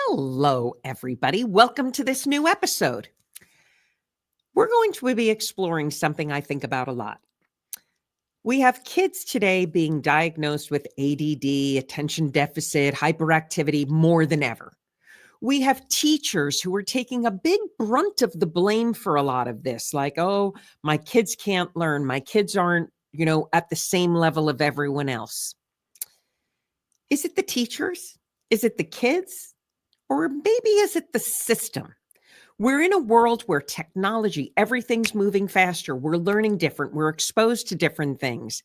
Hello, everybody. Welcome to this new episode. We're going to be exploring something I think about a lot. We have kids today being diagnosed with ADD, attention deficit, hyperactivity more than ever. We have teachers who are taking a big brunt of the blame for a lot of this, like, oh, my kids can't learn. My kids aren't, at the same level of everyone else. Is it the teachers? Is it the kids? Or maybe is it the system? We're in a world where technology, everything's moving faster. We're learning different. We're exposed to different things.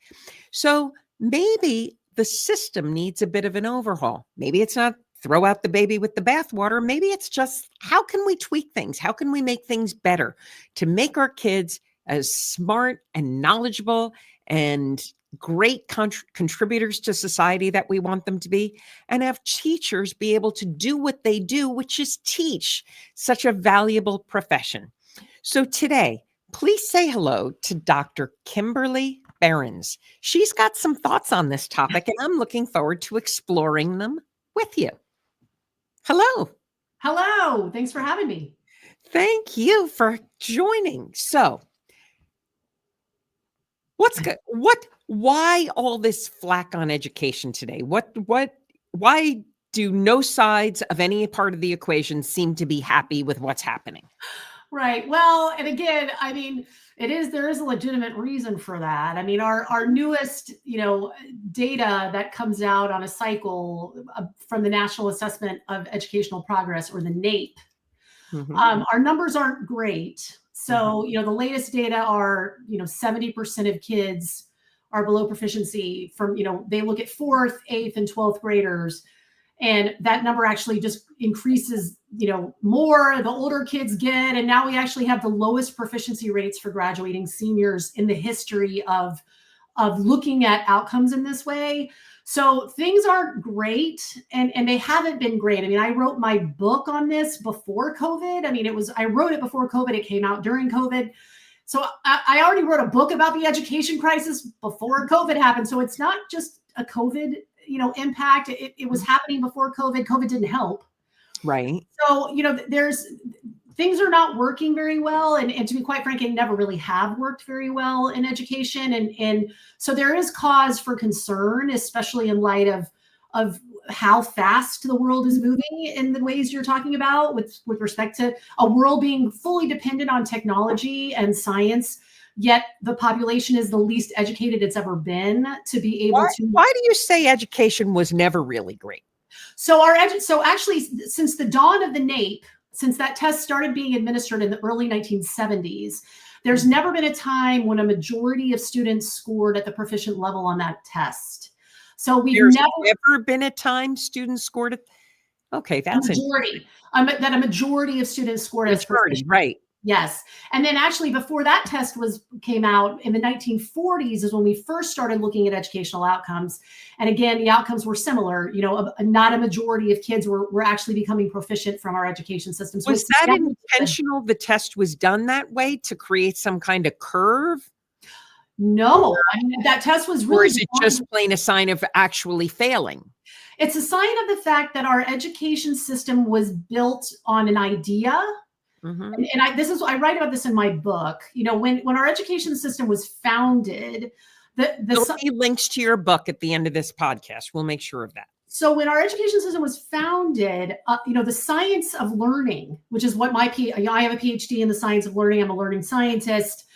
So maybe the system needs a bit of an overhaul. Maybe it's not throw out the baby with the bathwater. Maybe it's just how can we tweak things? How can we make things better to make our kids as smart and knowledgeable and great contributors to society that we want them to be, and have teachers be able to do what they do, which is teach such a valuable profession. So today, please say hello to Dr. Kimberly Berens. She's got some thoughts on this topic, and I'm looking forward to exploring them with you. Hello. Hello. Thanks for having me. Thank you for joining. So, what's good? Why all this flack on education today? Why do no sides of any part of the equation seem to be happy with what's happening? Right. Well, and again, I mean, there is a legitimate reason for that. I mean, our newest, data that comes out on a cycle from the National Assessment of Educational Progress, or the NAEP, our numbers aren't great. So, the latest data are, 70% of kids are below proficiency from, they look at 4th, 8th, and 12th graders. And that number actually just increases, more the older kids get. And now we actually have the lowest proficiency rates for graduating seniors in the history of looking at outcomes in this way. So things aren't great, and they haven't been great. I mean, I wrote my book on this before COVID. I mean, I wrote it before COVID. It came out during COVID. So I already wrote a book about the education crisis before COVID happened. So it's not just a COVID, impact. It was happening before COVID. COVID didn't help. Right. So, things are not working very well. And to be quite frank, it never really have worked very well in education. And so there is cause for concern, especially in light of how fast the world is moving in the ways you're talking about with respect to a world being fully dependent on technology and science, yet the population is the least educated it's ever been to be able to. Why do you say education was never really great? So actually, since the dawn of the NAEP, since that test started being administered in the early 1970s, there's never been a time when a majority of students scored at the proficient level on that test. So There's never been a time students scored it. Okay, that's a majority. That a majority of students scored as proficient. Right. Yes. And then actually before that test came out in the 1940s is when we first started looking at educational outcomes. And again, the outcomes were similar. Not a majority of kids were actually becoming proficient from our education system. So was that intentional? The test was done that way to create some kind of curve? No, that test was really. Or is it just plain a sign of actually failing? It's a sign of the fact that our education system was built on an idea. Mm-hmm. And I write about this in my book. When our education system was founded, there'll be links to your book at the end of this podcast. We'll make sure of that. So when our education system was founded, the science of learning, which is what I have a PhD in the science of learning. I'm a learning scientist.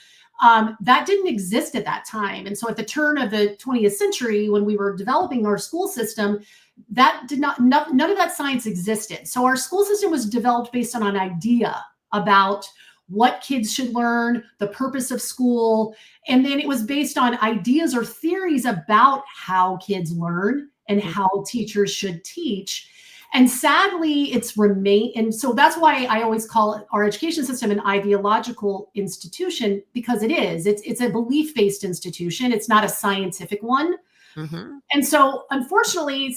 That didn't exist at that time. And so at the turn of the 20th century, when we were developing our school system, none of that science existed. So our school system was developed based on an idea about what kids should learn, the purpose of school. And then it was based on ideas or theories about how kids learn and how teachers should teach. And sadly, it's remained. And so that's why I always call our education system an ideological institution, because it is. It's a belief-based institution. It's not a scientific one. Mm-hmm. And so unfortunately,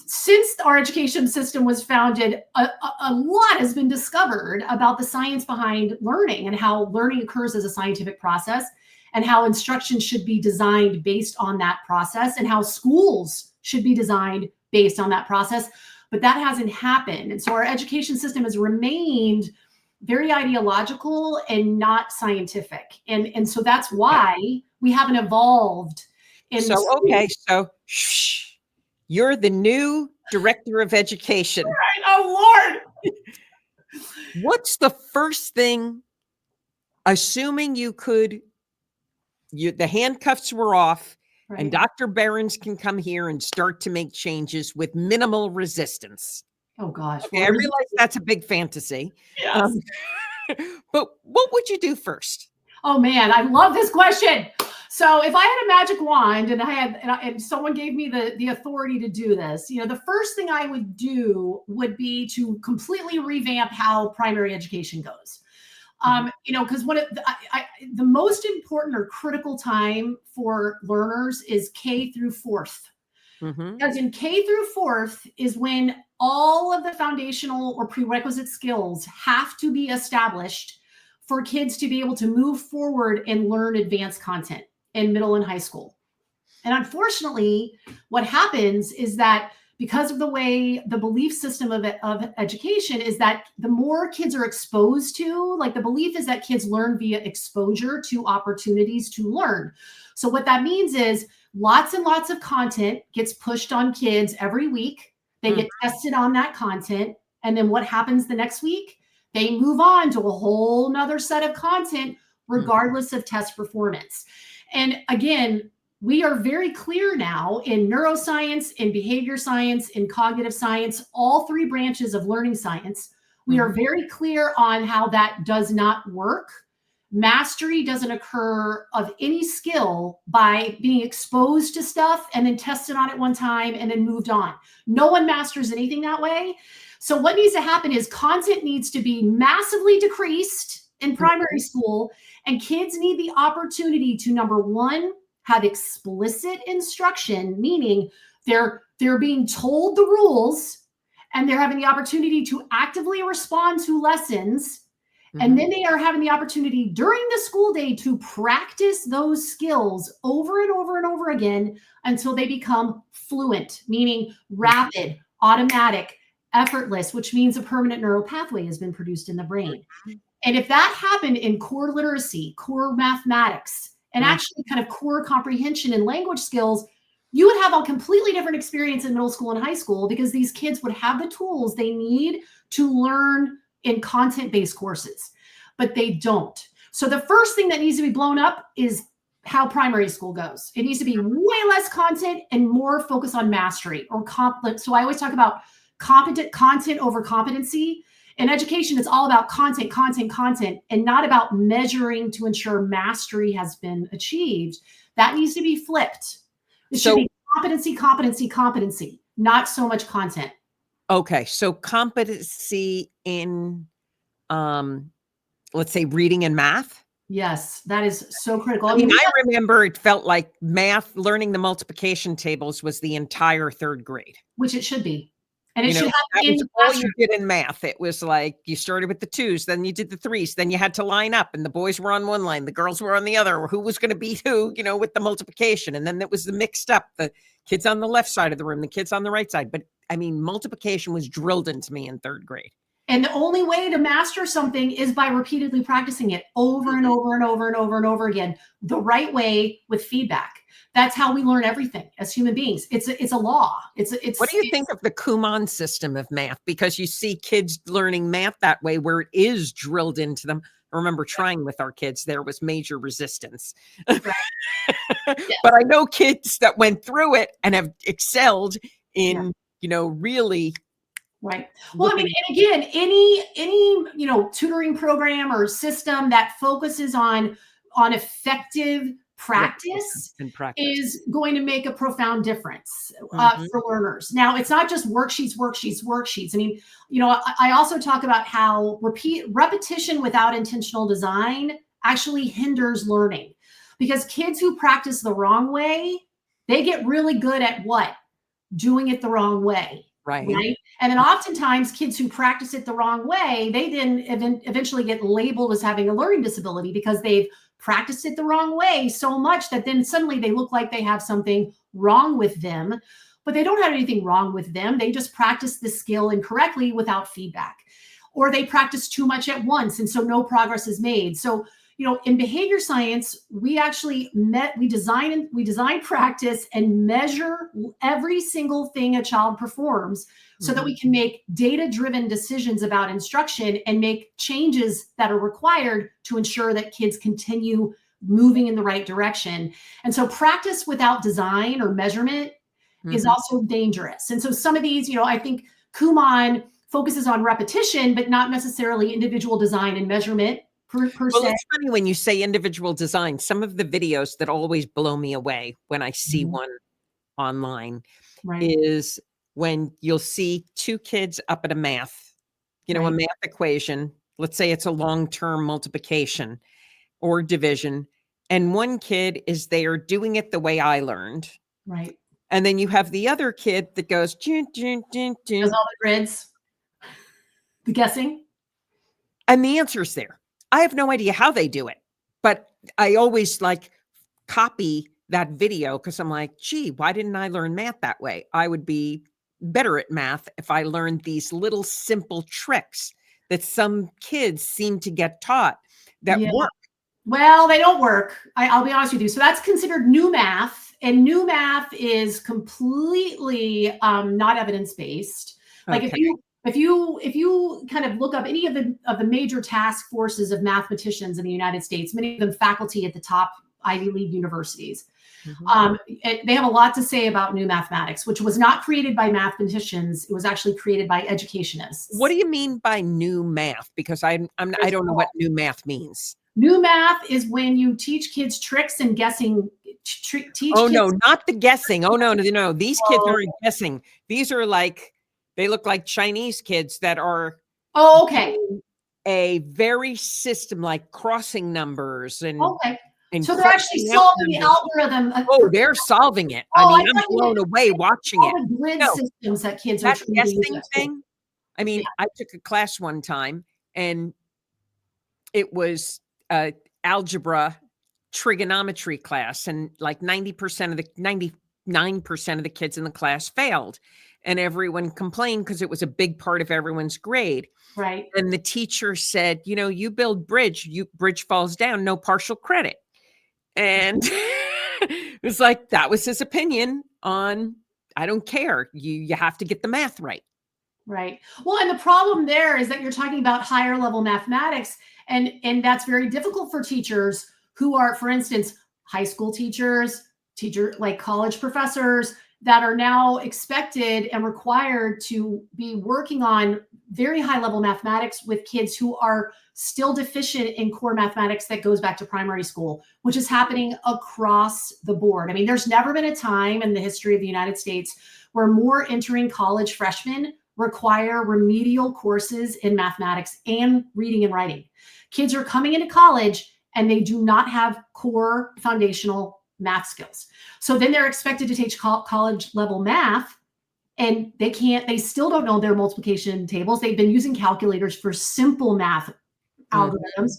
since our education system was founded, a lot has been discovered about the science behind learning and how learning occurs as a scientific process and how instruction should be designed based on that process and how schools should be designed based on that process. but that hasn't happened. And so our education system has remained very ideological and not scientific. And so that's why we haven't evolved. So shh, you're the new director of education. Right. Oh, Lord. What's the first thing, assuming the handcuffs were off, right, and Dr. Berens can come here and start to make changes with minimal resistance? Oh, gosh. Okay, I realize that's a big fantasy. Yes. But what would you do first? Oh, man, I love this question. So if I had a magic wand and someone gave me the authority to do this, the first thing I would do would be to completely revamp how primary education goes. Because the most important or critical time for learners is K through fourth. Because in K through fourth is when all of the foundational or prerequisite skills have to be established for kids to be able to move forward and learn advanced content in middle and high school. And unfortunately, what happens is that because of the way the belief system of education is that the more kids are exposed to, like the belief is that kids learn via exposure to opportunities to learn. So what that means is lots and lots of content gets pushed on kids every week. They get tested on that content. And then what happens the next week? They move on to a whole nother set of content, regardless of test performance. And again, we are very clear now in neuroscience, in behavior science, in cognitive science, all three branches of learning science. We are very clear on how that does not work. Mastery doesn't occur of any skill by being exposed to stuff and then tested on it one time and then moved on. No one masters anything that way. So what needs to happen is content needs to be massively decreased in primary school, and kids need the opportunity to, number one, have explicit instruction, meaning they're being told the rules and they're having the opportunity to actively respond to lessons. And then they are having the opportunity during the school day to practice those skills over and over and over again until they become fluent, meaning rapid, automatic, effortless, which means a permanent neural pathway has been produced in the brain. And if that happened in core literacy, core mathematics, and actually kind of core comprehension and language skills, you would have a completely different experience in middle school and high school because these kids would have the tools they need to learn in content-based courses, but they don't. So the first thing that needs to be blown up is how primary school goes. It needs to be way less content and more focus on mastery or so I always talk about competent content over competency. In education, it's all about content, and not about measuring to ensure mastery has been achieved. That needs to be flipped. It should be competency, not so much content. Okay, so competency in, let's say, reading and math? Yes, that is so critical. I mean, I remember it felt like math, learning the multiplication tables was the entire third grade. Which it should be. And it should have that was all you did in math. It was like you started with the twos, then you did the threes, then you had to line up, and the boys were on one line, the girls were on the other, or who was going to beat who, with the multiplication. And then it was the mixed up, the kids on the left side of the room, the kids on the right side. But I mean, multiplication was drilled into me in third grade. And the only way to master something is by repeatedly practicing it over and over and over and over and over again, the right way with feedback. That's how we learn everything as human beings. It's a law. What do you think of the Kumon system of math? Because you see kids learning math that way, where it is drilled into them. I remember trying with our kids, there was major resistance. Right. But I know kids that went through it and have excelled in, really. Right. Well, I mean, and again, any tutoring program or system that focuses on effective practice is going to make a profound difference for learners. Now, it's not just worksheets. I mean, I also talk about how repetition without intentional design actually hinders learning, because kids who practice the wrong way, they get really good at what? Doing it the wrong way. Right. And then oftentimes kids who practice it the wrong way, they then eventually get labeled as having a learning disability because they've practiced it the wrong way so much that then suddenly they look like they have something wrong with them. but they don't have anything wrong with them. They just practice the skill incorrectly without feedback, or they practice too much at once, and so no progress is made. So, in behavior science, we actually we design practice and measure every single thing a child performs so that we can make data-driven decisions about instruction and make changes that are required to ensure that kids continue moving in the right direction. And so practice without design or measurement is also dangerous. And so some of these, I think Kumon focuses on repetition, but not necessarily individual design and measurement per Well, se. it's funny when you say individual design. Some of the videos that always blow me away when I see one online is when you'll see two kids up at a math, a math equation. Let's say it's a long-term multiplication or division. And one kid is there doing it the way I learned. Right. And then you have the other kid that goes, Does all the grids, the guessing. And the answer's there. I have no idea how they do it, but I always copy that video because I'm like, gee, why didn't I learn math that way? I would be better at math if I learned these little simple tricks that some kids seem to get taught that work. Well, they don't work. I'll be honest with you. So that's considered new math, and new math is completely not evidence-based. Like if you kind of look up any of the major task forces of mathematicians in the United States, many of them faculty at the top Ivy League universities, they have a lot to say about new mathematics, which was not created by mathematicians. It was actually created by educationists. What do you mean by new math? Because I don't know what new math means. New math is when you teach kids tricks and guessing. No, not the guessing. Oh, no. These kids aren't guessing. These are they look like Chinese kids that are. Oh, okay. A very system like crossing numbers and. Okay. And so they're actually solving the algorithm. They're solving it. I'm blown away watching it. The grid systems that kids are that guessing thing. I took a class one time and it was algebra trigonometry class, and 99% of the kids in the class failed, and everyone complained because it was a big part of everyone's grade. Right. And the teacher said, you build bridge, bridge falls down, no partial credit. And it was that was his opinion on, I don't care. You have to get the math right. Right. Well, and the problem there is that you're talking about higher level mathematics, and that's very difficult for teachers who are, for instance, high school teachers, like college professors that are now expected and required to be working on very high level mathematics with kids who are still deficient in core mathematics that goes back to primary school, which is happening across the board. There's never been a time in the history of the United States where more entering college freshmen require remedial courses in mathematics and reading and writing. Kids are coming into college and they do not have core foundational math skills. So then they're expected to teach college level math, and they still don't know their multiplication tables. They've been using calculators for simple math algorithms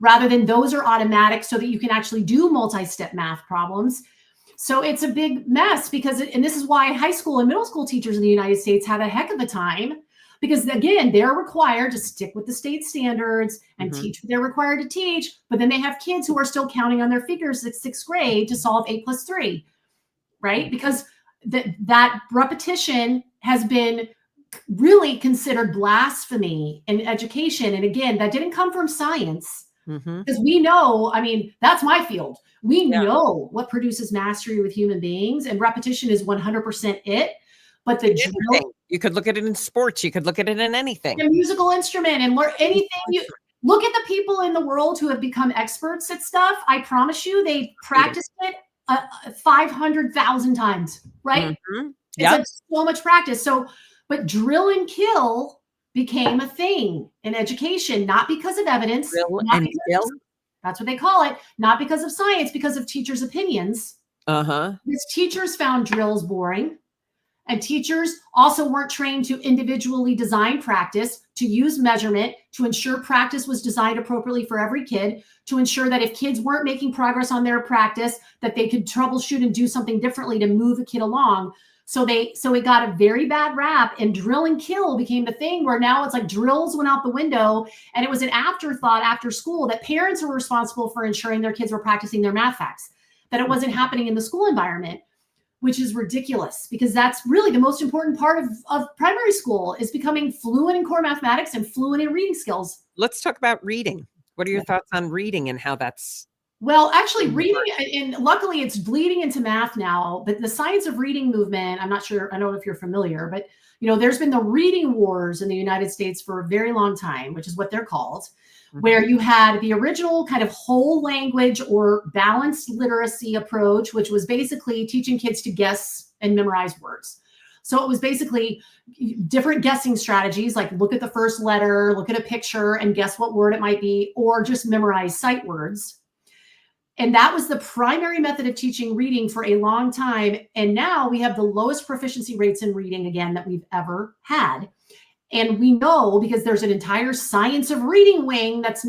rather than those are automatic so that you can actually do multi-step math problems. So it's a big mess and this is why high school and middle school teachers in the United States have a heck of a time, because again, they're required to stick with the state standards and teach what they're required to teach. But then they have kids who are still counting on their fingers at sixth grade to solve 8 + 3, right? Because that repetition has been really considered blasphemy in education. And again, that didn't come from science, because we know, that's my field. We know what produces mastery with human beings, and repetition is 100% it. But you could look at it in sports. You could look at it in anything. A musical instrument and learn anything. You look at the people in the world who have become experts at stuff. I promise you, they practiced it 500,000 times, right? It's so much practice. But drill and kill became a thing in education, not because of evidence. Drill and kill? That's what they call it. Not because of science, because of teachers' opinions. Because teachers found drills boring. And teachers also weren't trained to individually design practice, to use measurement, to ensure practice was designed appropriately for every kid, to ensure that if kids weren't making progress on their practice, that they could troubleshoot and do something differently to move a kid along. So it got a very bad rap, and drill and kill became the thing where now it's like drills went out the window, and it was an afterthought after school that parents were responsible for ensuring their kids were practicing their math facts, that it wasn't happening in the school environment, which is ridiculous, because that's really the most important part of primary school, is becoming fluent in core mathematics and fluent in reading skills. Let's talk about reading. What are your thoughts on reading and how that's... Well, actually, reading, and luckily it's bleeding into math now, but the science of reading movement, I'm not sure, I don't know if you're familiar, but there's been the reading wars in the United States for a very long time, which is what they're called, where you had the original kind of whole language or balanced literacy approach, which was basically teaching kids to guess and memorize words. So it was basically different guessing strategies, like look at the first letter, look at a picture and guess what word it might be, or just memorize sight words. And that was the primary method of teaching reading for a long time. And now we have the lowest proficiency rates in reading, again, that we've ever had. And we know, because there's an entire science of reading wing that's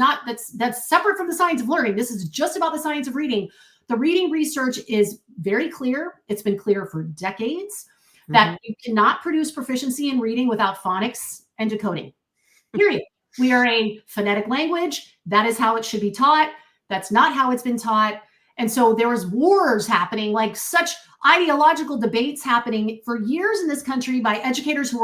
separate from the science of learning. This is just about the science of reading. The reading research is very clear. It's been clear for decades that you cannot produce proficiency in reading without phonics and decoding. Period. We are a phonetic language. That is how it should be taught. That's not how it's been taught. And so there was wars happening, like such ideological debates happening for years in this country by educators who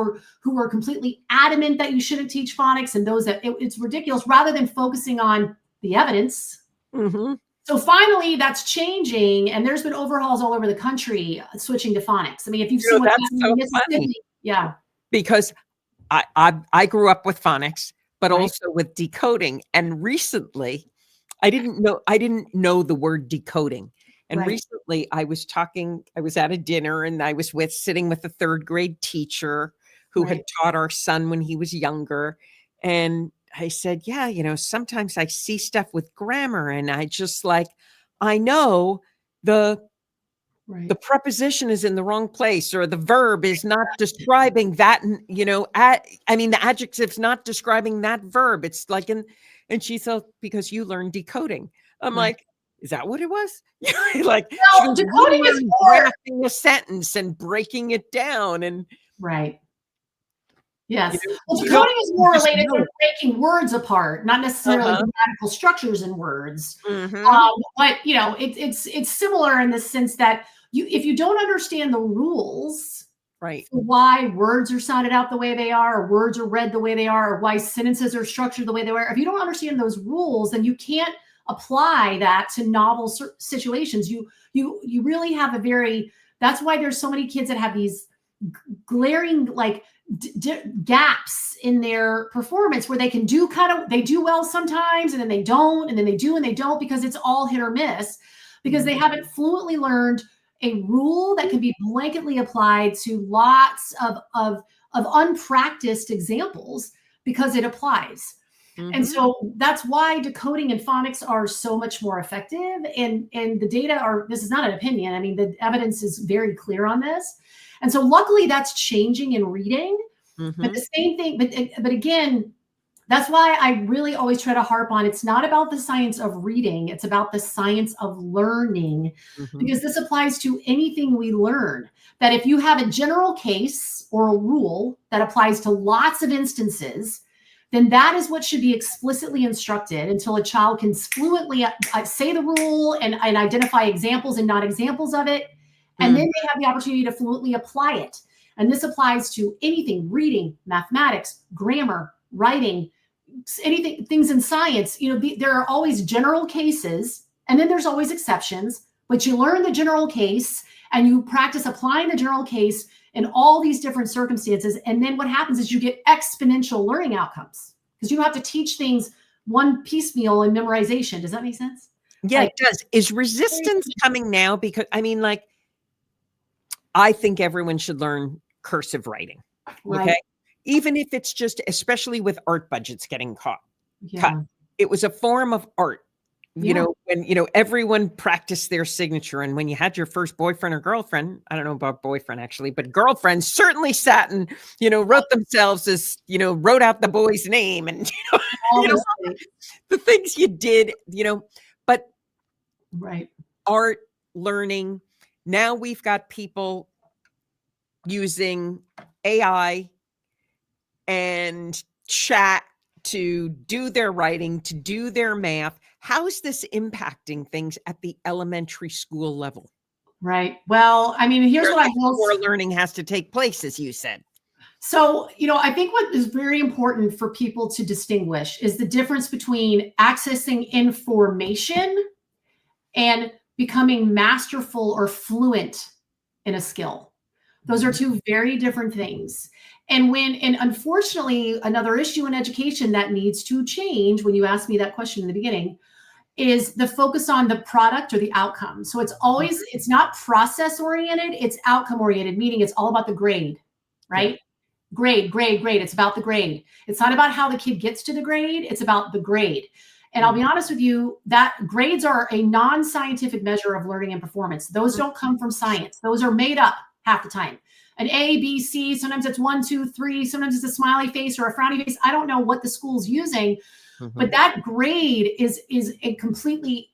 were completely adamant that you shouldn't teach phonics, and those that it's ridiculous, rather than focusing on the evidence. So finally that's changing, and there's been overhauls all over the country switching to phonics. I mean, if you've seen what's happening in Mississippi, because I grew up with phonics, but also with decoding, and recently I didn't know the word decoding. And recently I was at a dinner, and I was sitting with a third grade teacher who had taught our son when he was younger. And I said, yeah, sometimes I see stuff with grammar, and I know the preposition is in the wrong place, or the verb is not describing that, the adjective's not describing that verb. It's like and she said, because you learned decoding. I'm like, is that what it was? Well, decoding is drafting a sentence and breaking it down. And yes. Well, decoding is more related to breaking words apart, not necessarily grammatical structures in words. But it's similar in the sense that if you don't understand the rules, why words are sounded out the way they are, or words are read the way they are, or why sentences are structured the way they are, if you don't understand those rules, then you can't apply that to novel situations. You really have that's why there's so many kids that have these glaring gaps in their performance, where they can do they do well sometimes, and then they don't, and then they do and they don't, because it's all hit or miss, because they haven't fluently learned a rule that can be blanketly applied to lots of unpracticed examples, because it applies. And so that's why decoding and phonics are so much more effective. And the data this is not an opinion. I mean, the evidence is very clear on this. And so luckily that's changing in reading, but the same thing, but again, that's why I really always try to harp on, it's not about the science of reading, it's about the science of learning, because this applies to anything we learn. That if you have a general case or a rule that applies to lots of instances, then that is what should be explicitly instructed until a child can fluently say the rule and identify examples and not examples of it. And then they have the opportunity to fluently apply it. And this applies to anything: reading, mathematics, grammar, writing, anything, things in science. There are always general cases, and then there's always exceptions, but you learn the general case and you practice applying the general case in all these different circumstances. And then what happens is you get exponential learning outcomes, because you don't have to teach things one piecemeal in memorization. Does that make sense? Yeah, it does. Is resistance coming now? Because I think everyone should learn cursive writing. Okay. Even if it's just, especially with art budgets getting cut. It was a form of art, when, everyone practiced their signature. And when you had your first boyfriend or girlfriend, I don't know about boyfriend actually, but girlfriends certainly sat and, wrote themselves as, wrote out the boy's name and, the things you did, but art learning. Now we've got people using AI and chat to do their writing, to do their math. How is this impacting things at the elementary school level? Right. Well, I mean, here's what I will Where learning has to take place, as you said. So, I think what is very important for people to distinguish is the difference between accessing information and becoming masterful or fluent in a skill. Those are two very different things. And unfortunately, another issue in education that needs to change, when you asked me that question in the beginning, is the focus on the product or the outcome. So it's not process oriented, it's outcome oriented, meaning it's all about the grade, right? Yeah. Grade. It's about the grade. It's not about how the kid gets to the grade. It's about the grade. And I'll be honest with you, that grades are a non-scientific measure of learning and performance. Those don't come from science. Those are made up half the time. An A, B, C, sometimes it's 1, 2, 3, sometimes it's a smiley face or a frowny face. I don't know what the school's using, but that grade is a completely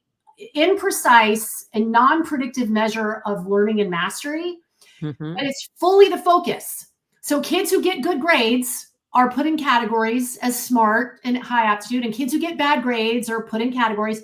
imprecise and non-predictive measure of learning and mastery. And it's fully the focus. So kids who get good grades are put in categories as smart and high aptitude, and kids who get bad grades are put in categories,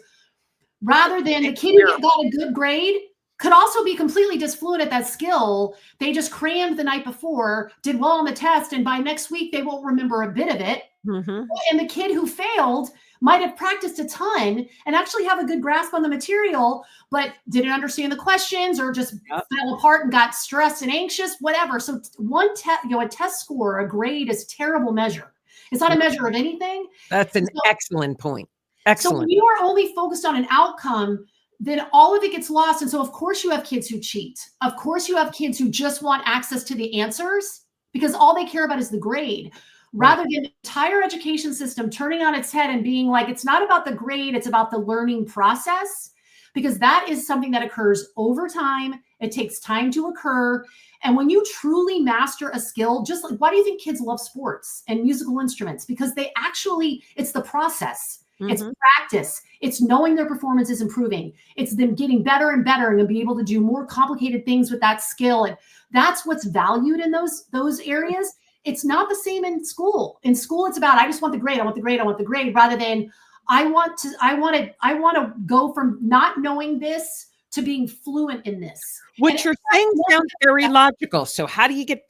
rather than the kid who got a good grade could also be completely disfluent at that skill. They just crammed the night before, did well on the test, and by next week they won't remember a bit of it. And the kid who failed might have practiced a ton and actually have a good grasp on the material, but didn't understand the questions or just fell apart and got stressed and anxious, whatever. So a test score, a grade is a terrible measure. It's not a measure of anything. That's an excellent point. Excellent. So when you are only focused on an outcome, then all of it gets lost. And so of course you have kids who cheat. Of course you have kids who just want access to the answers because all they care about is the grade. Rather than the entire education system turning on its head and being like, it's not about the grade, it's about the learning process, because that is something that occurs over time. It takes time to occur. And when you truly master a skill, just like, why do you think kids love sports and musical instruments? Because it's the process. It's practice. It's knowing their performance is improving. It's them getting better and better and be able to do more complicated things with that skill. And that's what's valued in those areas. It's not the same in school. In school, it's about, I just want the grade. I want the grade. I want the grade, rather than I want to go from not knowing this to being fluent in this. What you're saying sounds very logical. So how do you get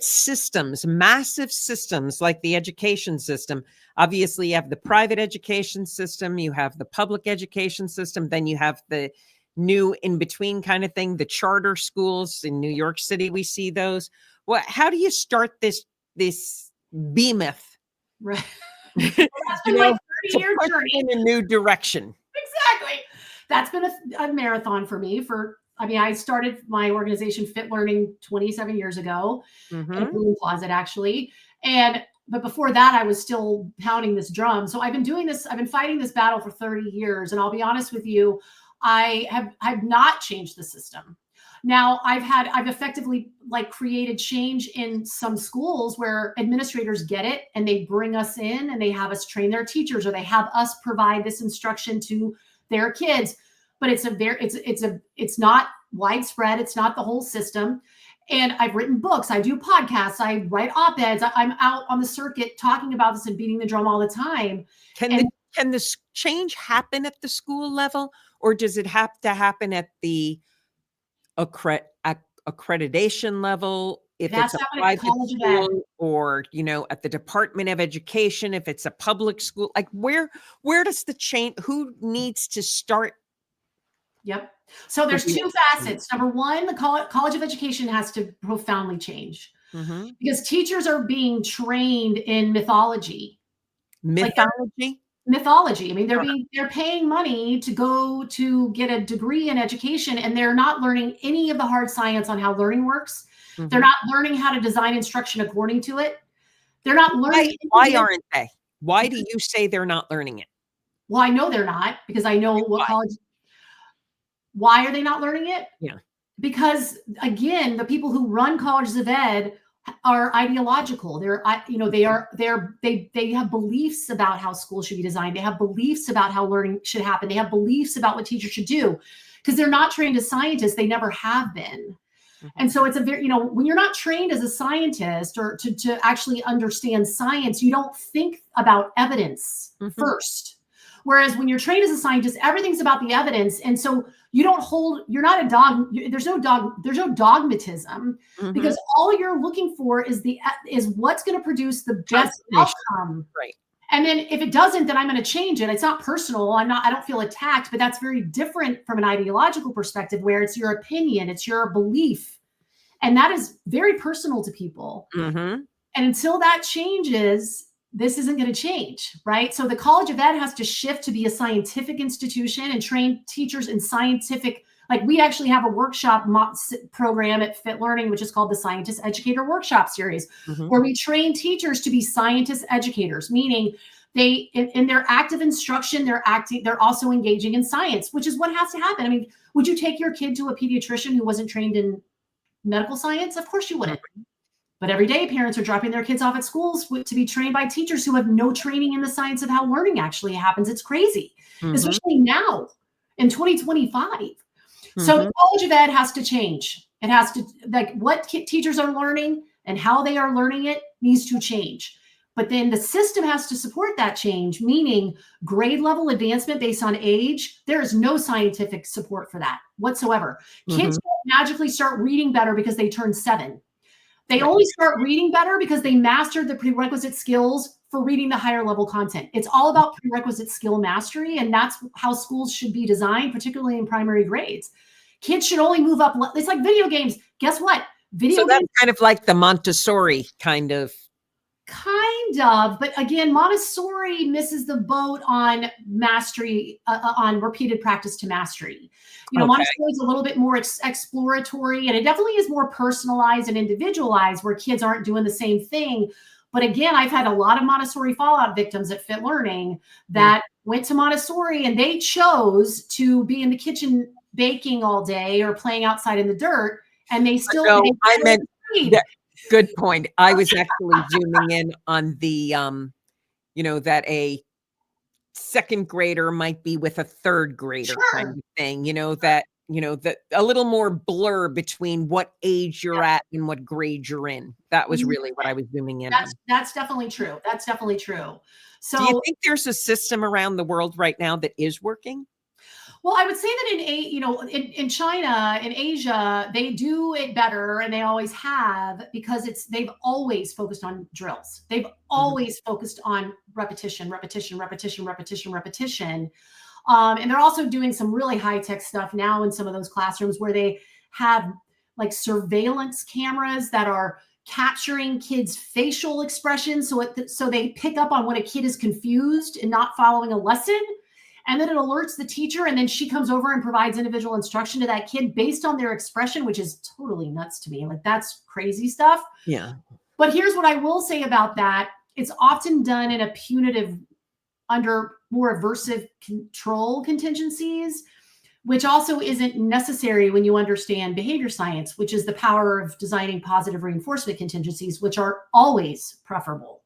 systems, massive systems like the education system? Obviously, you have the private education system, you have the public education system, then you have the new in-between kind of thing, the charter schools. In New York City, we see those. Well, how do you start this behemoth? Right. Well, that's been like 30-year journey in a new direction. Exactly. That's been a marathon for me. I started my organization Fit Learning 27 years ago in a Blue Closet, actually. But before that, I was still pounding this drum. So I've been fighting this battle for 30 years. And I'll be honest with you, I have not changed the system. Now I've effectively created change in some schools where administrators get it and they bring us in and they have us train their teachers, or they have us provide this instruction to their kids. But it's not widespread. It's not the whole system. And I've written books. I do podcasts. I write op-eds. I'm out on the circuit talking about this and beating the drum all the time. Can this change happen at the school level, or does it have to happen at the accreditation level, if it's a private school, or at the Department of Education, if it's a public school? Like where does the change? Who needs to start? Yep. So there's two facets. Number one, the College of Education has to profoundly change because teachers are being trained in mythology. Mythology. I mean, they're paying money to go to get a degree in education, and they're not learning any of the hard science on how learning works. They're not learning how to design instruction according to it. They're not learning. Why aren't they? Why do you say they're not learning it? Well, I know they're not, because I know what college. Why are they not learning it? Yeah. Because again, the people who run colleges of ed are ideological. They have beliefs about how schools should be designed. They have beliefs about how learning should happen. They have beliefs about what teachers should do, because they're not trained as scientists. They never have been. And so it's a very, when you're not trained as a scientist or to actually understand science, you don't think about evidence first. Whereas when you're trained as a scientist, everything's about the evidence. And so you're not a dog. There's no dogmatism because all you're looking for is what's going to produce the best outcome. Right. And then if it doesn't, then I'm going to change it. It's not personal. I don't feel attacked, but that's very different from an ideological perspective where it's your opinion, it's your belief. And that is very personal to people. And until that changes, this isn't going to change, right? So the College of Ed has to shift to be a scientific institution and train teachers in scientific. Like we actually have a workshop program at Fit Learning, which is called the Scientist Educator Workshop Series, where we train teachers to be scientist educators, meaning they, in their active instruction, they're also engaging in science, which is what has to happen. I mean, would you take your kid to a pediatrician who wasn't trained in medical science? Of course you wouldn't. But every day parents are dropping their kids off at schools to be trained by teachers who have no training in the science of how learning actually happens. It's crazy, especially now in 2025. So the College of Ed has to change. It has to, like what teachers are learning and how they are learning it needs to change. But then the system has to support that change, meaning grade level advancement based on age. There is no scientific support for that whatsoever. Kids don't magically start reading better because they turn 7. They only start reading better because they mastered the prerequisite skills for reading the higher level content. It's all about prerequisite skill mastery, and that's how schools should be designed, particularly in primary grades. Kids should only move up. It's like video games. Guess what? So that's kind of like the Montessori kind of. But again, Montessori misses the boat on mastery, on repeated practice to mastery. Montessori is a little bit more exploratory, and it definitely is more personalized and individualized where kids aren't doing the same thing. But again, I've had a lot of Montessori fallout victims at Fit Learning that went to Montessori and they chose to be in the kitchen baking all day or playing outside in the dirt, and they still. Good point. I was actually zooming in on the, that a second grader might be with a third grader kind of thing, that a little more blur between what age you're at and what grade you're in. That was really what I was zooming in on. That's definitely true. That's definitely true. So do you think there's a system around the world right now that is working? Well, I would say that in China, in Asia, they do it better, and they always have, because they've always focused on drills. They've always focused on repetition. And they're also doing some really high-tech stuff now in some of those classrooms where they have like surveillance cameras that are capturing kids' facial expressions, so they pick up on when a kid is confused and not following a lesson. And then it alerts the teacher, and then she comes over and provides individual instruction to that kid based on their expression, which is totally nuts to me. Like, that's crazy stuff. Yeah. But here's what I will say about that. It's often done in a punitive, under more aversive control contingencies, which also isn't necessary when you understand behavior science, which is the power of designing positive reinforcement contingencies, which are always preferable.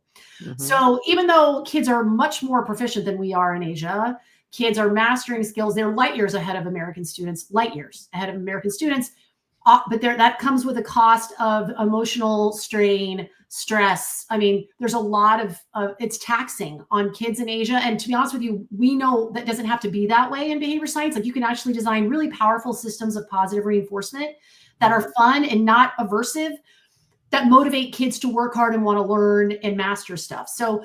So even though kids are much more proficient than we are in Asia, kids are mastering skills. They're light years ahead of American students, but that comes with a cost of emotional strain, stress. I mean, there's a lot of, it's taxing on kids in Asia. And to be honest with you, we know that doesn't have to be that way in behavior science. Like, you can actually design really powerful systems of positive reinforcement that are fun and not aversive, that motivate kids to work hard and want to learn and master stuff. So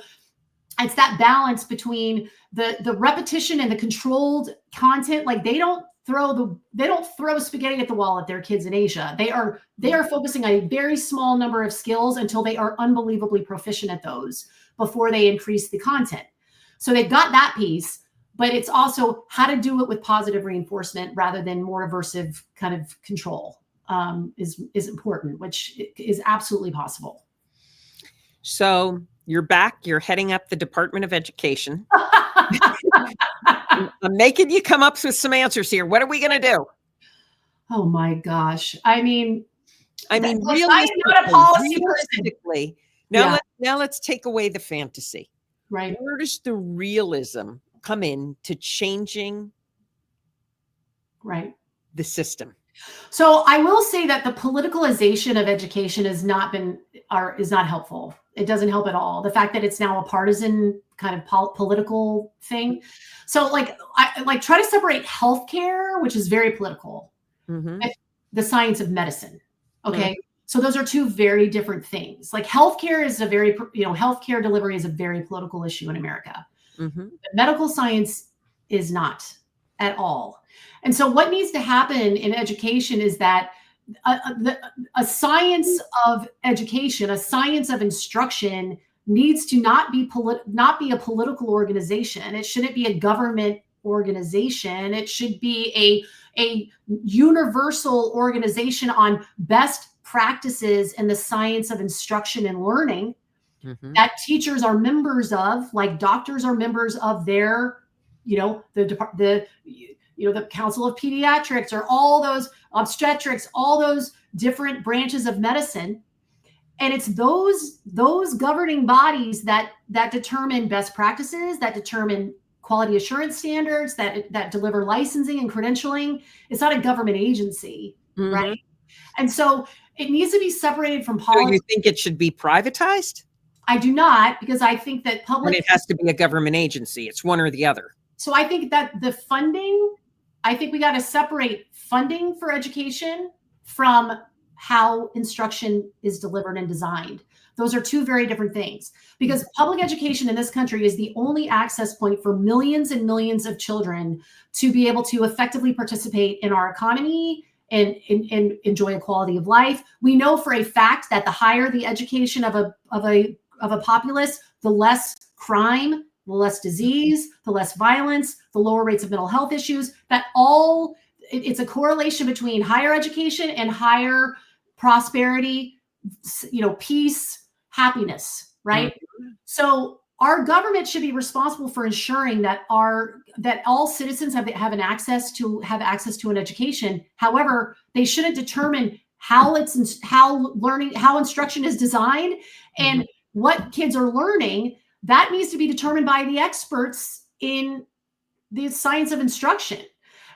it's that balance between the repetition and the controlled content. Like, they don't throw spaghetti at the wall at their kids in Asia. They are focusing on a very small number of skills until they are unbelievably proficient at those before they increase the content. So they've got that piece, but it's also how to do it with positive reinforcement rather than more aversive kind of control is important, which is absolutely possible. So you're back, you're heading up the Department of Education. I'm making you come up with some answers here. What are we going to do? Oh my gosh. I mean, realistically, I'm not a policy person. Now let's take away the fantasy. Right. Where does the realism come in to changing the system? So I will say that the politicalization of education is not helpful. It doesn't help at all. The fact that it's now a partisan kind of political thing. So I try to separate healthcare, which is very political, Mm-hmm. and the science of medicine. Okay. Mm-hmm. So those are two very different things. Like healthcare is healthcare delivery is a very political issue in America. Mm-hmm. Medical science is not at all. And so what needs to happen in education is that a science of education, a science of instruction needs to not be a political organization. It shouldn't be a government organization. It should be a universal organization on best practices in the science of instruction and learning Mm-hmm. that teachers are members of, like doctors are members of their, the Council of Pediatrics or all those obstetrics, all those different branches of medicine. And it's those governing bodies that determine best practices, that determine quality assurance standards, that deliver licensing and credentialing. It's not a government agency, Mm-hmm. right? And so it needs to be separated from So policy. you think it should be privatized? I do not, because I think that And it has to be a government agency. It's one or the other. So I think that the funding, I think we got to separate funding for education from how instruction is delivered and designed. Those are two very different things, because public education in this country is the only access point for millions and millions of children to be able to effectively participate in our economy and enjoy a quality of life. We know for a fact that the higher the education of a populace, the less crime, the less disease, the less violence, the lower rates of mental health issues. It's a correlation between higher education and higher prosperity, peace, happiness, right? Mm-hmm. So our government should be responsible for ensuring that all citizens have access to an education. However, they shouldn't determine how instruction is designed and Mm-hmm. what kids are learning. That needs to be determined by the experts in the science of instruction,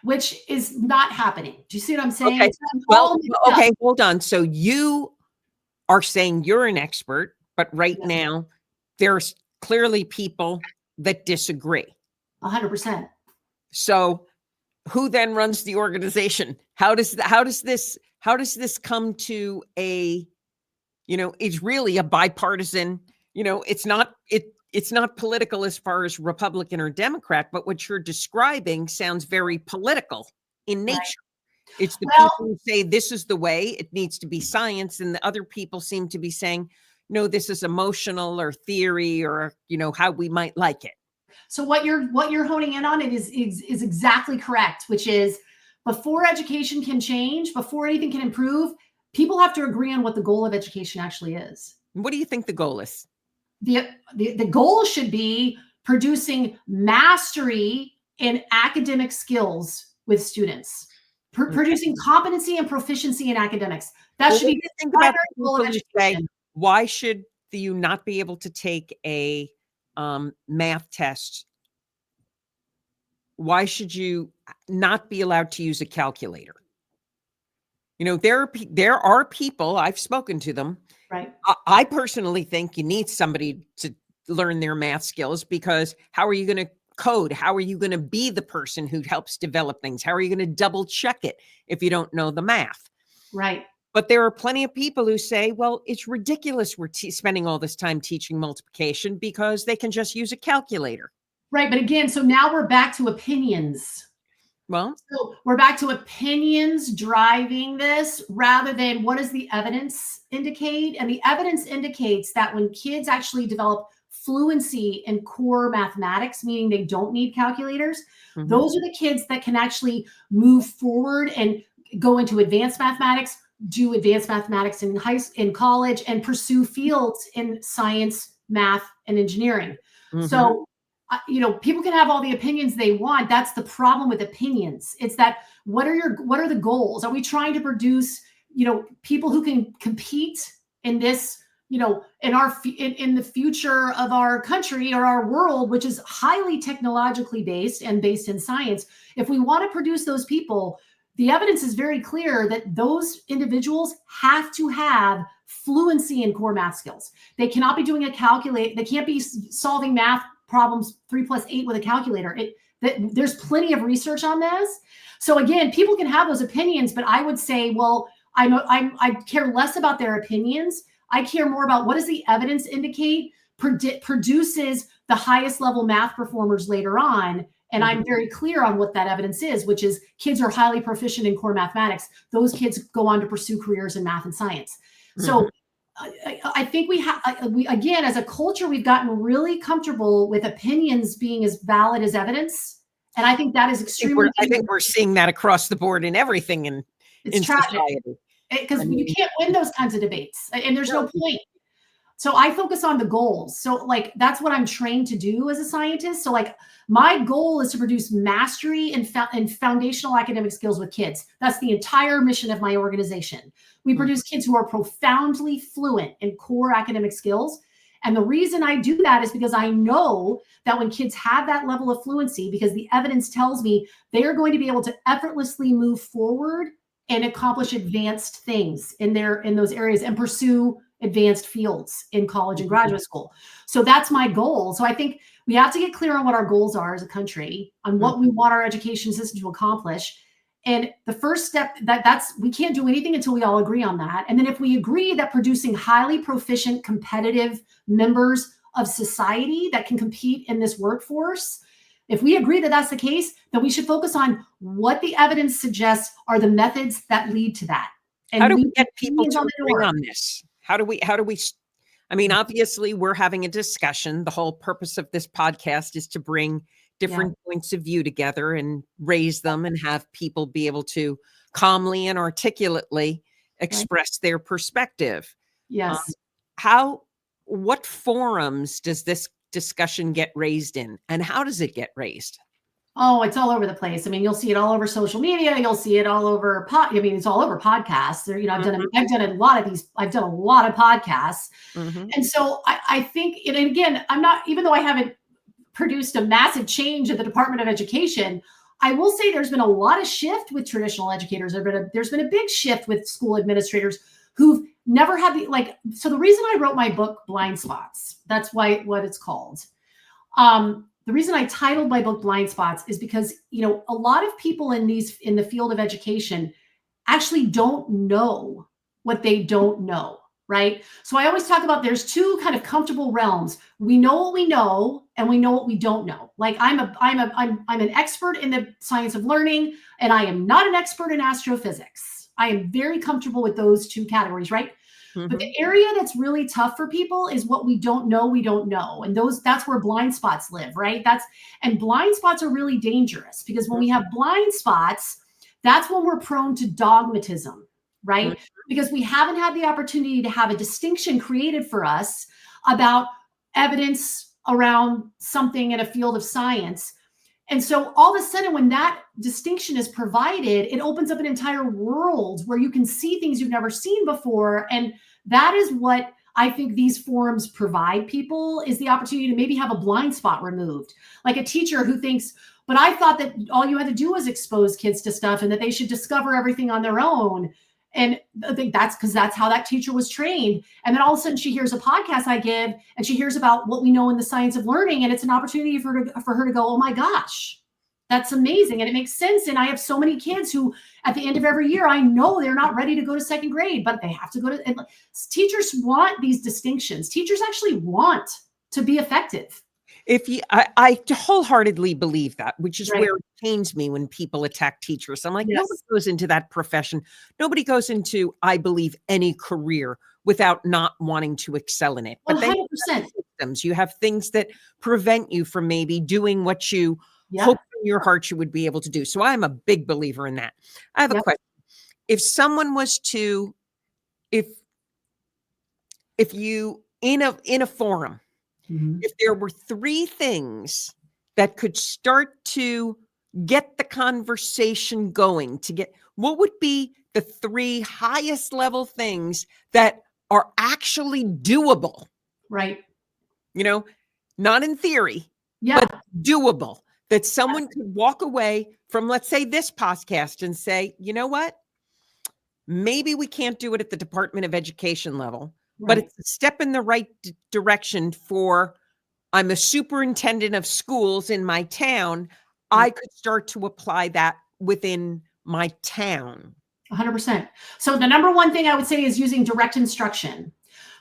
which is not happening. Do you see what I'm saying? Okay. Well, okay, hold on. So you are saying you're an expert, but right now there's clearly people that disagree. 100%. So who then runs the organization? How does this come to a, it's really a bipartisan, it's not political as far as Republican or Democrat, but what you're describing sounds very political in nature. Right. It's the people who say this is the way it needs to be science, and the other people seem to be saying, no, this is emotional or theory or, how we might like it. So what you're honing in on is exactly correct, which is before education can change, before anything can improve, people have to agree on what the goal of education actually is. What do you think the goal is? The goal should be producing mastery in academic skills with students, producing competency and proficiency in academics. That should be the primary goal of education. Why should you not be able to take a math test? Why should you not be allowed to use a calculator? There are people, I've spoken to them. Right. I personally think you need somebody to learn their math skills, because how are you going to code? How are you going to be the person who helps develop things? How are you going to double check it if you don't know the math? Right. But there are plenty of people who say, well, it's ridiculous we're spending all this time teaching multiplication because they can just use a calculator. Right. But again, so now we're back to opinions. Well, so we're back to opinions driving this rather than what does the evidence indicate? And the evidence indicates that when kids actually develop fluency in core mathematics, meaning they don't need calculators, those are the kids that can actually move forward and go into advanced mathematics, do advanced mathematics in college, and pursue fields in science, math, and engineering. So people can have all the opinions they want. That's the problem with opinions. It's that what are the goals? Are we trying to produce, people who can compete in this, in the future of our country or our world, which is highly technologically based and based in science? If we want to produce those people, the evidence is very clear that those individuals have to have fluency in core math skills. They cannot be doing they can't be solving math problems 3 + 8 with a calculator. There's plenty of research on this. So again, people can have those opinions, but I would say, well, I care less about their opinions. I care more about what does the evidence indicate produces the highest level math performers later on. And I'm very clear on what that evidence is, which is kids are highly proficient in core mathematics. Those kids go on to pursue careers in math and science. So I think we again, as a culture, we've gotten really comfortable with opinions being as valid as evidence. And I think that is extremely. I think we're seeing that across the board in everything in society. Because you can't win those kinds of debates, and there's no point. So I focus on the goals. So like, that's what I'm trained to do as a scientist. So like, my goal is to produce mastery and foundational academic skills with kids. That's the entire mission of my organization. We produce kids who are profoundly fluent in core academic skills. And the reason I do that is because I know that when kids have that level of fluency, because the evidence tells me they are going to be able to effortlessly move forward and accomplish advanced things in those areas and pursue advanced fields in college and graduate school. So that's my goal. So I think we have to get clear on what our goals are as a country, on what we want our education system to accomplish. And the first step we can't do anything until we all agree on that. And then if we agree that producing highly proficient, competitive members of society that can compete in this workforce, if we agree that that's the case, then we should focus on what the evidence suggests are the methods that lead to that. And how do we get people to agree on this? How do we, I mean, obviously we're having a discussion. The whole purpose of this podcast is to bring different points of view together and raise them and have people be able to calmly and articulately express their perspective. Yes. What forums does this discussion get raised in, and how does it get raised? Oh, it's all over the place. I mean, you'll see it all over social media. You'll see it all over it's all over podcasts. I've done a lot of these. I've done a lot of podcasts. And so I think, and again, I'm not, even though I haven't produced a massive change at the Department of Education, I will say there's been a lot of shift with traditional educators. There's been a big shift with school administrators who've never had so the reason I wrote my book, Blind Spots, that's what it's called. The reason I titled my book Blind Spots is because, a lot of people in the field of education actually don't know what they don't know, right? So I always talk about there's two kind of comfortable realms. We know what we know and we know what we don't know. Like I'm an expert in the science of learning, and I am not an expert in astrophysics. I am very comfortable with those two categories, right? But the area that's really tough for people is what we don't know. And that's where blind spots live, right? And blind spots are really dangerous, because when we have blind spots, that's when we're prone to dogmatism, right? Because we haven't had the opportunity to have a distinction created for us about evidence around something in a field of science. And so all of a sudden, when that distinction is provided, it opens up an entire world where you can see things you've never seen before. And that is what I think these forums provide people, is the opportunity to maybe have a blind spot removed. Like a teacher who thinks, but I thought that all you had to do was expose kids to stuff and that they should discover everything on their own. And I think that's because that's how that teacher was trained. And then all of a sudden she hears a podcast I give, and she hears about what we know in the science of learning. And it's an opportunity for her to go, oh my gosh, that's amazing. And it makes sense. And I have so many kids who at the end of every year, I know they're not ready to go to second grade, but they have to go to, and teachers want these distinctions. Teachers actually want to be effective. I wholeheartedly believe that, which is where it pains me when people attack teachers. I'm like, nobody goes into that profession. Nobody goes into, I believe, any career without not wanting to excel in it. But 100%. then you have systems. You have things that prevent you from maybe doing what you hope in your heart you would be able to do. So I'm a big believer in that. I have a question. If someone was to, if you in a forum, if there were 3 things that could start to get the conversation going, what would be the 3 highest level things that are actually doable? Right. Not in theory, but doable. that someone could walk away from, let's say, this podcast and say, you know what? Maybe we can't do it at the Department of Education level, but Right. it's a step in the right direction for, I'm a superintendent of schools in my town. I could start to apply that within my town. 100%. So the number one thing I would say is using direct instruction.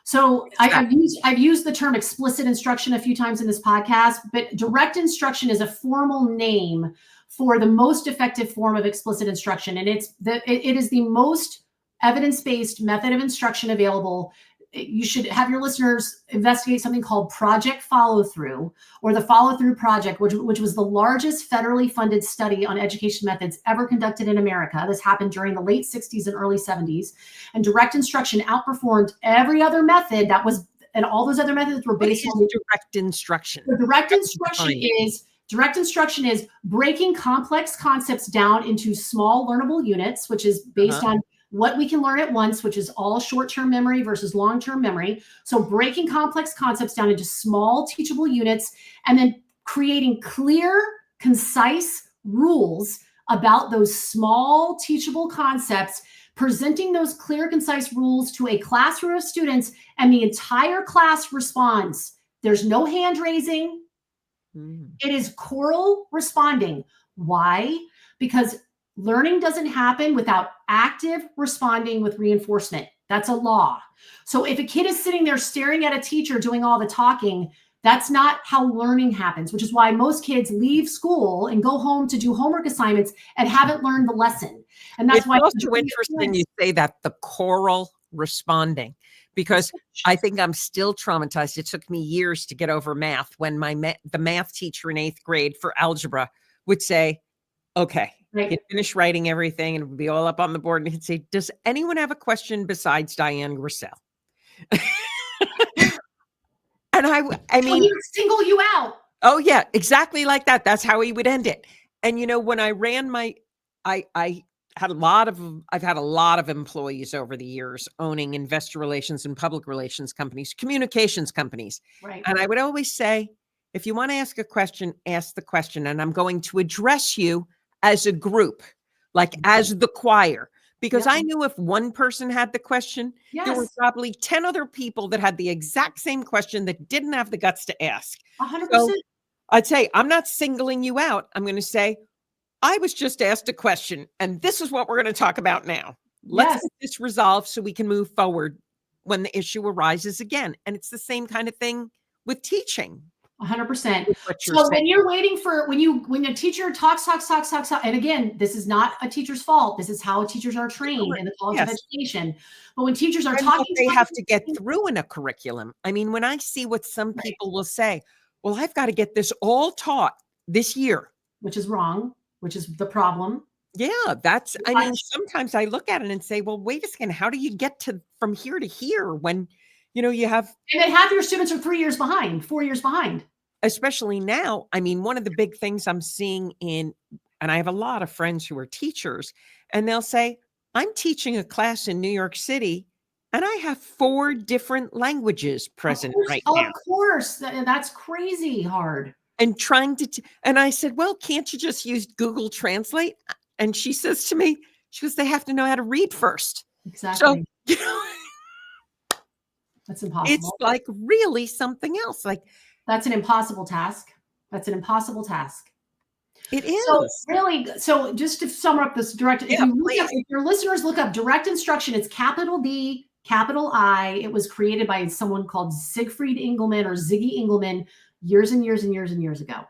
So I've used the term explicit instruction a few times in this podcast, but direct instruction is a formal name for the most effective form of explicit instruction. And it is the most evidence-based method of instruction available. You should have your listeners investigate something called Project Follow-Through, or the Follow-Through Project, which was the largest federally funded study on education methods ever conducted in America. This happened during the late 60s and early 70s. And direct instruction outperformed every other method that was, and all those other methods were based on direct instruction. The direct instruction is breaking complex concepts down into small learnable units, which is based on what we can learn at once, which is all short-term memory versus long-term memory. So breaking complex concepts down into small teachable units, and then creating clear, concise rules about those small teachable concepts, presenting those clear, concise rules to a classroom of students, and the entire class responds. There's no hand raising. It is choral responding. Why? Because learning doesn't happen without active responding with reinforcement. That's a law. So if a kid is sitting there staring at a teacher doing all the talking, that's not how learning happens, which is why most kids leave school and go home to do homework assignments and haven't learned the lesson. And that's why it's also interesting you say that, the choral responding, because I think I'm still traumatized. It took me years to get over math when the math teacher in 8th grade for algebra would say, okay, he'd finish writing everything and it would be all up on the board. And he'd say, does anyone have a question besides Dian Griesel? And I mean, he would single you out. Oh yeah, exactly like that. That's how he would end it. And when I ran I've had a lot of employees over the years owning investor relations and public relations companies, communications companies. Right. And I would always say, if you want to ask a question, ask the question. And I'm going to address you as a group, like as the choir, because I knew if one person had the question, there were probably 10 other people that had the exact same question that didn't have the guts to ask. 100%. So I'd say, I'm not singling you out. I'm going to say, I was just asked a question, and this is what we're going to talk about now. Let's get this resolved so we can move forward when the issue arises again. And it's the same kind of thing with teaching. 100%. So when you're waiting for, when a teacher talks, and again, this is not a teacher's fault. This is how teachers are trained in the College of Education. But when teachers are talking, they have to get through in a curriculum. I mean, when I see what some people will say, well, I've got to get this all taught this year. Which is wrong, which is the problem. Yeah, I mean, sometimes I look at it and say, well, wait a second, how do you get from here to here when, you have. And then half your students are 3 years behind, 4 years behind. Especially now. I mean, one of the big things I'm seeing and I have a lot of friends who are teachers, and they'll say, I'm teaching a class in New York City and I have 4 different languages present right now. Of course. That's crazy hard. And trying to, and I said, well, can't you just use Google Translate? And she says to me, she goes, they have to know how to read first. Exactly. So, that's impossible. It's like really something else. Like, that's an impossible task. It is. So just to sum up this direct, if your listeners look up direct instruction, it's capital D, capital I. It was created by someone called Siegfried Engelmann or Ziggy Engelmann years and years and years and years ago.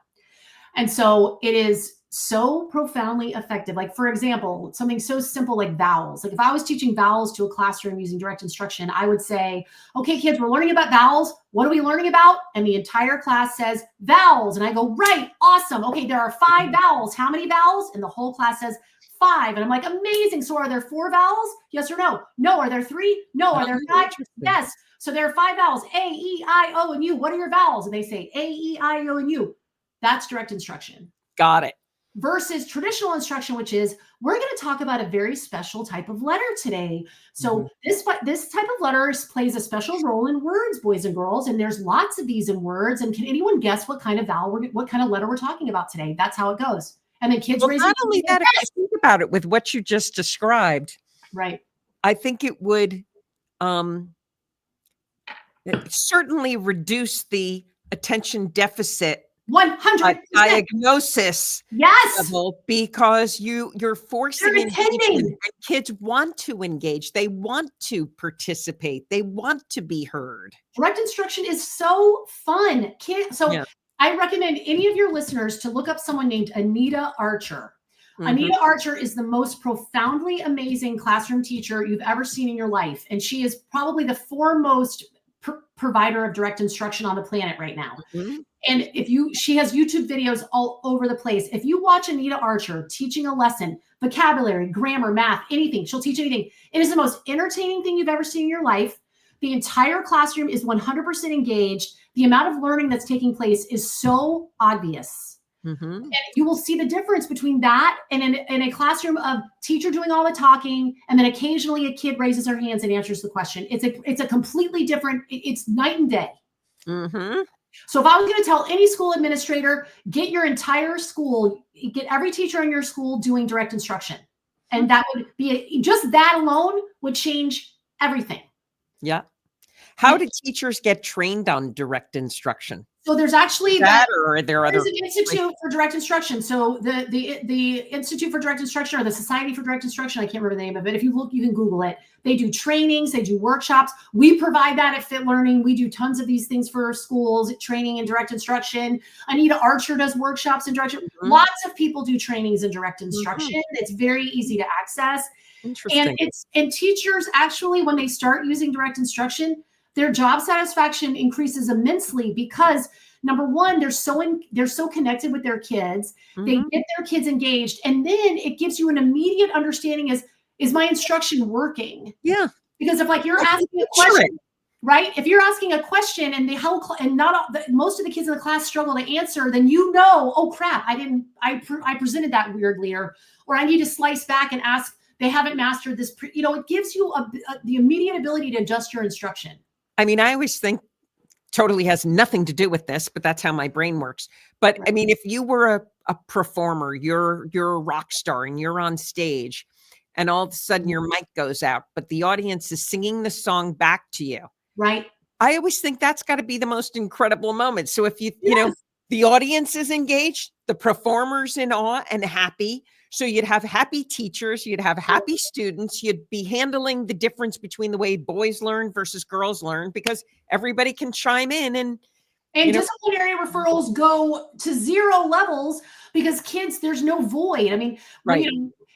And so it is so profoundly effective. Like, for example, something so simple like vowels. Like if I was teaching vowels to a classroom using direct instruction, I would say, okay, kids, we're learning about vowels. What are we learning about? And the entire class says vowels. And I go, right, awesome. Okay, there are 5 vowels. How many vowels? And the whole class says 5. And I'm like, amazing. So are there 4 vowels? Yes or no? No. Are there 3? No. Are there 5? Yes. So there are 5 vowels, A, E, I, O, and U. What are your vowels? And they say A, E, I, O, and U. That's direct instruction. Got it. versus traditional instruction, which is, we're going to talk about a very special type of letter today. So this type of letter plays a special role in words, boys and girls, and there's lots of these in words. And can anyone guess what kind of what kind of letter we're talking about today? That's how it goes. And then kids raise not only that, if you think about it with what you just described, right? I think it would certainly reduce the attention deficit 100% diagnosis level, because you're forcing engagement, and kids want to engage, they want to participate, they want to be heard. Direct instruction is so fun. I recommend any of your listeners to look up someone named Anita Archer. Anita Archer is the most profoundly amazing classroom teacher you've ever seen in your life, and she is probably the foremost provider of direct instruction on the planet right now. And she has YouTube videos all over the place. If you watch Anita Archer teaching a lesson, vocabulary, grammar, math, anything, she'll teach anything. It is the most entertaining thing you've ever seen in your life. The entire classroom is 100% engaged. The amount of learning that's taking place is so obvious. And you will see the difference between that and in a classroom of teacher doing all the talking, and then occasionally a kid raises their hands and answers the question. It's a completely different, it's night and day. So if I was going to tell any school administrator, get your entire school, get every teacher in your school doing direct instruction. And that would be, just that alone would change everything. Yeah. How do teachers get trained on direct instruction? So there's actually or are there other? There's an Institute for Direct Instruction. So the Institute for Direct Instruction, or the Society for Direct Instruction, I can't remember the name of it. If you look, you can Google it. They do trainings, they do workshops. We provide that at Fit Learning. We do tons of these things for schools, training in direct instruction. Anita Archer does workshops in direct. Lots of people do trainings in direct instruction. It's very easy to access. Interesting. And teachers actually, when they start using direct instruction, their job satisfaction increases immensely, because number one, they're so connected with their kids. They get their kids engaged, and then it gives you an immediate understanding: is my instruction working? Yeah. Because if you're asking a question, right? If you're asking a question and most of the kids in the class struggle to answer, then oh crap, I presented that weirdly, or I need to slice back and ask. They haven't mastered this. It gives you the immediate ability to adjust your instruction. I mean, I always think, totally has nothing to do with this, but that's how my brain works. But I mean, if you were a performer, you're a rock star and you're on stage, and all of a sudden your mic goes out, but the audience is singing the song back to you. Right. I always think that's got to be the most incredible moment. So if you know, the audience is engaged, the performer's in awe and happy. So you'd have happy teachers, you'd have happy students, you'd be handling the difference between the way boys learn versus girls learn, because everybody can chime in and disciplinary referrals go to 0 levels, because kids, there's no void. I mean,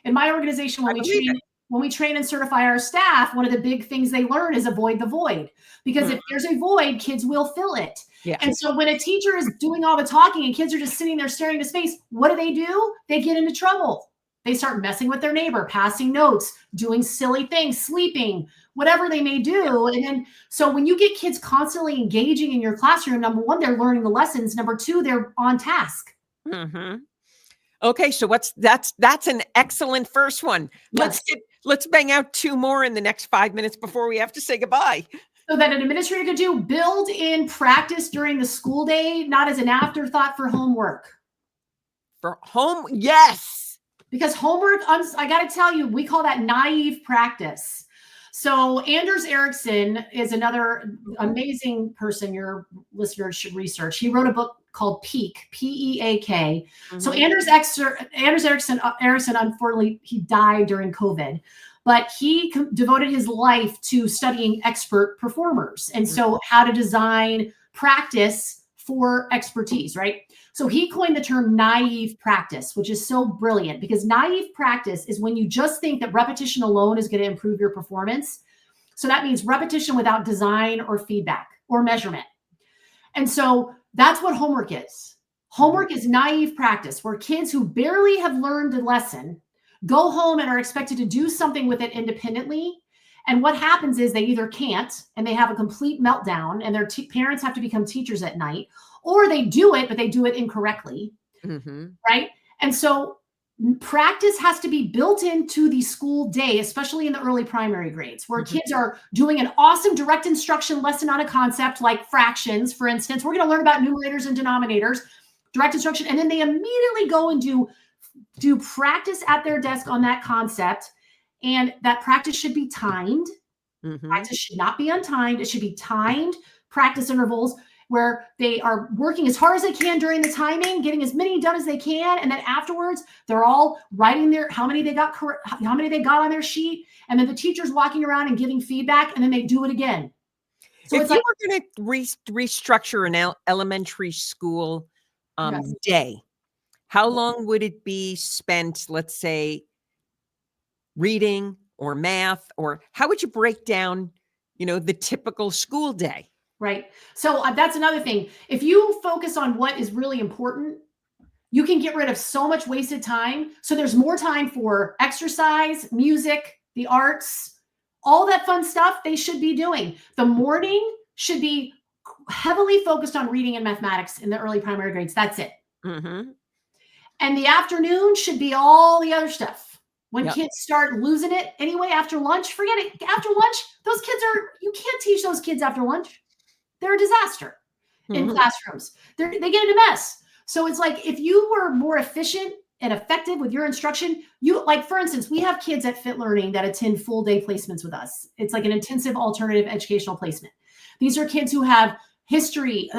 in my organization, when we train and certify our staff, one of the big things they learn is avoid the void, because if there's a void, kids will fill it. Yeah. And so when a teacher is doing all the talking and kids are just sitting there staring into space, what do? They get into trouble. They start messing with their neighbor, passing notes, doing silly things, sleeping, whatever they may do. And then, so when you get kids constantly engaging in your classroom, number one, they're learning the lessons. Number two, they're on task. Okay. So that's an excellent first one. Yes. Let's bang out 2 more in the next 5 minutes before we have to say goodbye. So that an administrator could do, build in practice during the school day, not as an afterthought for homework. Yes. Because homework, I got to tell you, we call that naive practice. So Anders Ericsson is another amazing person your listeners should research. He wrote a book called Peak, P-E-A-K. So Anders Ericsson, unfortunately, he died during COVID. But he devoted his life to studying expert performers. And so how to design practice for expertise, right? So he coined the term naive practice, which is so brilliant, because naive practice is when you just think that repetition alone is going to improve your performance. So that means repetition without design or feedback or measurement. And so that's what homework is. Homework is naive practice, where kids who barely have learned a lesson go home and are expected to do something with it independently. And what happens is they either can't, and they have a complete meltdown, and their parents have to become teachers at night, or they do it, but they do it incorrectly, right? And so practice has to be built into the school day, especially in the early primary grades, where kids are doing an awesome direct instruction lesson on a concept like fractions, for instance. We're going to learn about numerators and denominators, direct instruction, and then they immediately go and do practice at their desk on that concept. And that practice should be timed. Practice should not be untimed. It should be timed practice intervals where they are working as hard as they can during the timing, getting as many done as they can. And then afterwards, they're all writing how many they got on their sheet. And then the teacher's walking around and giving feedback, and then they do it again. So if you were going to restructure an elementary school day, how long would it be spent, let's say, reading or math, or how would you break down, the typical school day? Right. So that's another thing. If you focus on what is really important, you can get rid of so much wasted time. So there's more time for exercise, music, the arts, all that fun stuff they should be doing. The morning should be heavily focused on reading and mathematics in the early primary grades. That's it. And the afternoon should be all the other stuff. When kids start losing it anyway, after lunch, forget it. After lunch, you can't teach those kids after lunch. They're a disaster in classrooms. They get in a mess. So it's like, if you were more efficient and effective with your instruction, for instance, we have kids at Fit Learning that attend full day placements with us. It's like an intensive alternative educational placement. These are kids who have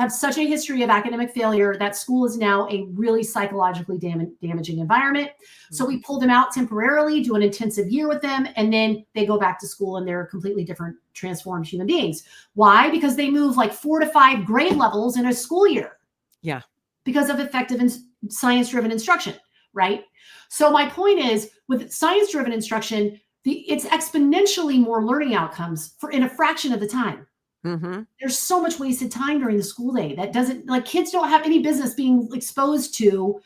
such a history of academic failure that school is now a really psychologically damaging environment. So we pull them out temporarily, do an intensive year with them, and then they go back to school and they're completely different, transformed human beings. Why? Because they move like 4 to 5 grade levels in a school year. Yeah. Because of effective and science-driven instruction, right? So my point is, with science-driven instruction, it's exponentially more learning outcomes in a fraction of the time. There's so much wasted time during the school day that kids don't have any business being exposed to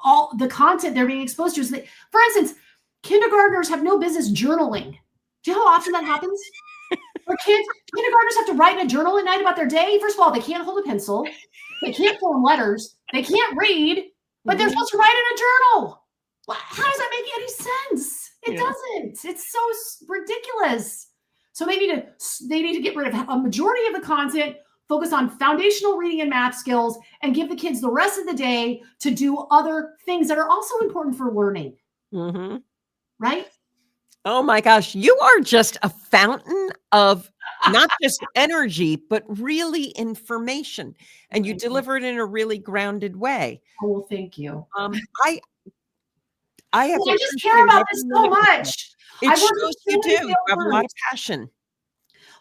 all the content they're being exposed to. So for instance, kindergartners have no business journaling. Do you know how often that happens? Where kindergartners have to write in a journal at night about their day. First of all, they can't hold a pencil. They can't form letters. They can't read, but they're supposed to write in a journal. How does that make any sense? It doesn't. It's so ridiculous. So they need to get rid of a majority of the content, focus on foundational reading and math skills, and give the kids the rest of the day to do other things that are also important for learning. Right? Oh my gosh, you are just a fountain of not just energy, but really information. And you deliver it in a really grounded way. Oh, well, thank you. I just care about this so much. It shows you do. You have a lot of passion.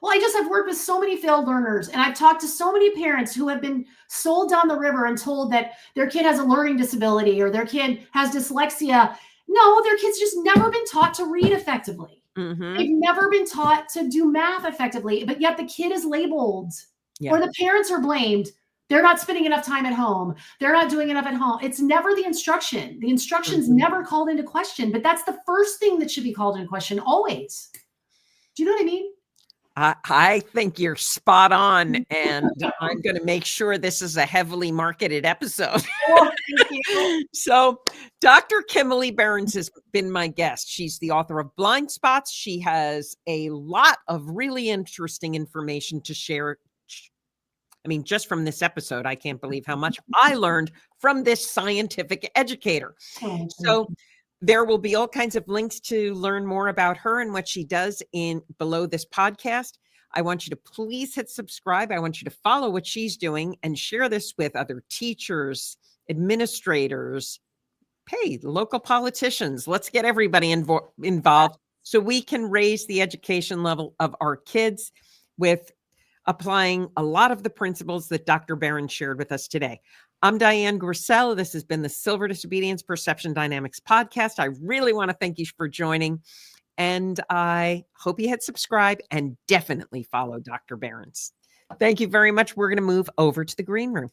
Well, I've worked with so many failed learners, and I've talked to so many parents who have been sold down the river and told that their kid has a learning disability or their kid has dyslexia. No, their kid's just never been taught to read effectively. They've never been taught to do math effectively, but yet the kid is labeled or the parents are blamed. They're not spending enough time at home. They're not doing enough at home. It's never the instruction. The instruction's never called into question, but that's the first thing that should be called into question always. Do you know what I mean? I think you're spot on, and I'm going to make sure this is a heavily marketed episode. Oh, thank you. So Dr. Kimberly Berens has been my guest. She's the author of Blind Spots. She has a lot of really interesting information to share. I mean, just from this episode, I can't believe how much I learned from this scientific educator. So there will be all kinds of links to learn more about her and what she does below this podcast. I want you to please hit subscribe. I want you to follow what she's doing and share this with other teachers, administrators, local politicians. Let's get everybody involved so we can raise the education level of our kids with applying a lot of the principles that Dr. Berens shared with us today. I'm Dian Griesel. This has been the Silver Disobedience Perception Dynamics podcast. I really want to thank you for joining, and I hope you hit subscribe and definitely follow Dr. Berens. Thank you very much. We're going to move over to the green room.